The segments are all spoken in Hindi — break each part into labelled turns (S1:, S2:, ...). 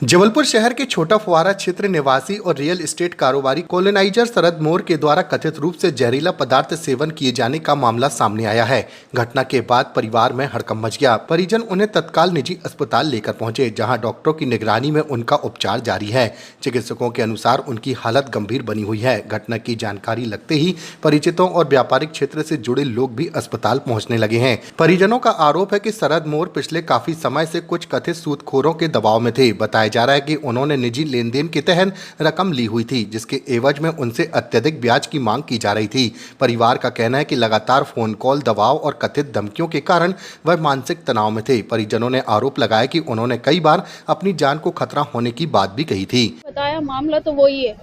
S1: जबलपुर शहर के छोटा फुवारा क्षेत्र निवासी और रियल एस्टेट कारोबारी कॉलोनाइजर शरद मोर के द्वारा कथित रूप से जहरीला पदार्थ सेवन किए जाने का मामला सामने आया है। घटना के बाद परिवार में हड़कंप मच गया। परिजन उन्हें तत्काल निजी अस्पताल लेकर पहुंचे, जहां डॉक्टरों की निगरानी में उनका उपचार जारी है। चिकित्सकों के अनुसार उनकी हालत गंभीर बनी हुई है। घटना की जानकारी लगते ही परिचितों और व्यापारिक क्षेत्र से जुड़े लोग भी अस्पताल पहुंचने लगे हैं। परिजनों का आरोप है कि शरद मोर पिछले काफी समय से कुछ कथित सूदखोरों के दबाव में थे। बताया जा रहा है कि उन्होंने निजी लेन देन के तहत रकम ली हुई थी, जिसके एवज में उनसे अत्यधिक ब्याज की मांग की जा रही थी। परिवार का कहना है कि लगातार फोन कॉल, दबाव और कथित धमकियों के कारण वह मानसिक तनाव में थे। परिजनों ने आरोप लगाया कि उन्होंने कई बार अपनी जान को खतरा होने की बात भी कही थी।
S2: बताया मामला तो वही है।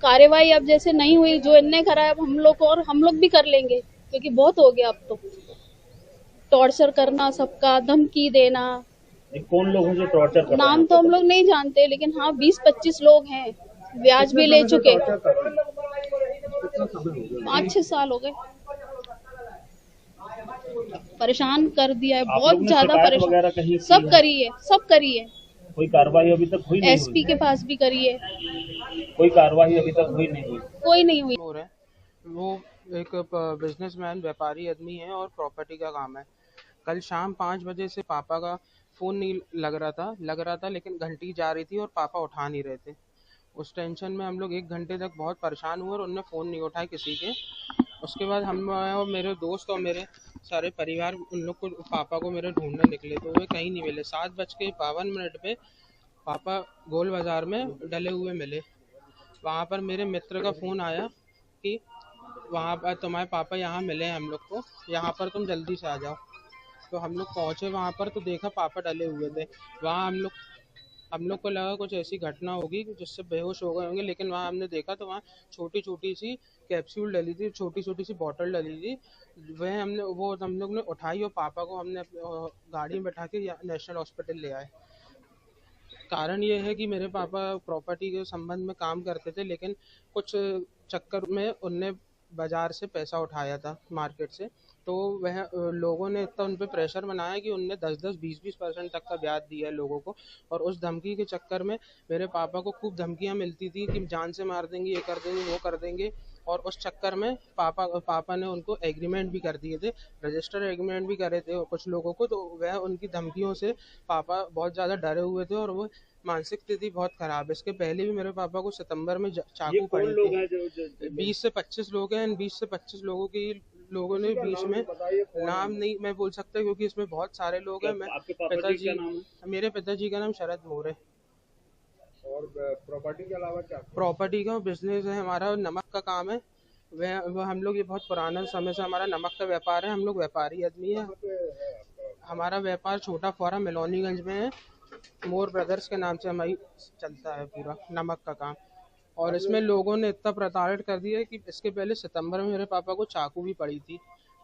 S2: कार्यवाही अब जैसे नहीं हुई, जो इनने कराया अब हम लोग को, और हम लोग भी कर लेंगे, क्योंकि बहुत हो गया अब तो। टॉर्चर करना, सबका धमकी देना।
S3: कौन लोग हैं जो टॉर्चर कर रहे हैं?
S2: नाम तो हम लोग नहीं जानते, लेकिन हाँ 20-25 लोग हैं। ब्याज भी ले चुके। 5-6 साल हो गए। परेशान कर दिया है, बहुत ज्यादा परेशान। सब करी है।
S3: कोई कार्रवाई अभी तक हुई नहीं?
S2: एसपी के पास भी करी है।
S3: कोई कार्रवाई अभी तक हुई नहीं?
S2: कोई नहीं हुई।
S4: वो एक बिजनेसमैन, व्यापारी आदमी है और प्रॉपर्टी का काम है। कल शाम 5 बजे से पापा का फ़ोन नहीं लग रहा था, लेकिन घंटी जा रही थी और पापा उठा नहीं रहे थे। उस टेंशन में हम लोग 1 घंटे तक बहुत परेशान हुए और उनने फ़ोन नहीं उठाए किसी के। उसके बाद हम और मेरे दोस्त और मेरे सारे परिवार उन लोग को, पापा को मेरे ढूंढने निकले, तो वे कहीं नहीं मिले। 7:52 पे पापा गोल बाज़ार में डले हुए मिले। वहाँ पर मेरे मित्र का फ़ोन आया कि वहाँ पर तुम्हारे पापा यहाँ मिले हैं, हम लोग को यहाँ पर तुम जल्दी से आ जाओ। तो हम लोग पहुँचे वहाँ पर, तो देखा पापा डले हुए थे। वहाँ हम लोग को लगा कुछ ऐसी घटना होगी जिससे बेहोश हो गए होंगे, लेकिन वहाँ हमने देखा तो वहाँ छोटी छोटी सी कैप्सूल डली थी, छोटी छोटी सी बॉटल डली थी। वो हम लोग ने उठाई और पापा को हमने गाड़ी में बैठा के नेशनल हॉस्पिटल ले आए। कारण ये है कि मेरे पापा प्रॉपर्टी के संबंध में काम करते थे, लेकिन कुछ चक्कर में उनने बाज़ार से पैसा उठाया था, मार्केट से। तो वह लोगों ने इतना उन पे प्रेशर बनाया कि उनने 10-10, 20-20% तक का ब्याज दिया है लोगों को। और उस धमकी के चक्कर में मेरे पापा को खूब धमकियां मिलती थी कि जान से मार देंगे, ये कर देंगे, वो कर देंगे। और उस चक्कर में पापा ने उनको एग्रीमेंट भी कर दिए थे, रजिस्टर एग्रीमेंट भी करे थे कुछ लोगों को। तो वह उनकी धमकियों से पापा बहुत ज़्यादा डरे हुए थे और वो मानसिक स्थिति बहुत खराब है। इसके पहले भी मेरे पापा को सितंबर में चाकू पड़ी थी। 20 से 25 लोग हैं। इन 20 से 25 लोगों ने बीच में, नाम नहीं मैं बोल सकता क्योंकि इसमें बहुत सारे लोग हैं। मेरे पिताजी का नाम शरद मोर है।
S5: और प्रॉपर्टी के अलावा क्या?
S4: प्रॉपर्टी का बिजनेस है हमारा, नमक का काम है। वह हम लोग, ये बहुत पुराना समय से हमारा नमक का व्यापार है। हम लोग व्यापारी आदमी है। हमारा व्यापार छोटा फुवारा मिलोनीगंज में है। मोर ब्रदर्स के नाम से हमारी चलता है पूरा नमक का काम। और इसमें लोगों ने इतना प्रताड़ित कर दिया कि इसके पहले सितंबर में मेरे पापा को चाकू भी पड़ी थी।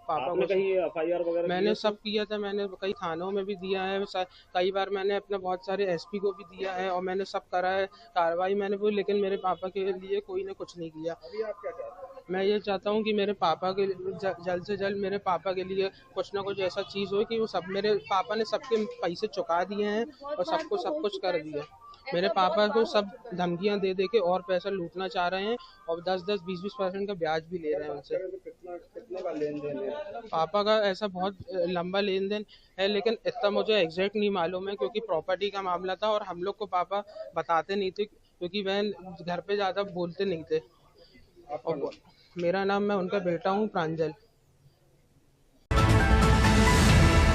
S4: पापा को
S3: कहीं एफआईआर वगैरह
S4: मैंने सब किया था। मैंने कई थानों में भी दिया है, कई बार मैंने अपने बहुत सारे एसपी को भी दिया है और मैंने सब करा है, कार्रवाई मैंने भी, लेकिन मेरे पापा के लिए कोई ने कुछ नहीं किया।
S5: अभी आप क्या चाहते हैं?
S4: मैं ये चाहता हूँ कि मेरे पापा के जल्द से जल्द मेरे पापा के लिए कुछ ना कुछ ऐसा चीज़ हो कि वो सब, मेरे पापा ने सबके पैसे चुका दिए हैं और सबको सब कुछ कर दिया। मेरे पापा को सब धमकियां दे दे के और पैसा लूटना चाह रहे हैं और 10-10, 20-20% का ब्याज भी ले रहे हैं उनसे।
S5: कितने का लेन देन है?
S4: पापा का ऐसा बहुत लंबा लेन देन है, लेकिन इतना मुझे एग्जैक्ट नहीं मालूम है क्योंकि प्रॉपर्टी का मामला था और हम लोग को पापा बताते नहीं थे क्योंकि वह घर पे ज़्यादा बोलते नहीं थे। और मेरा नाम, मैं उनका बेटा हूँ, प्रांजल।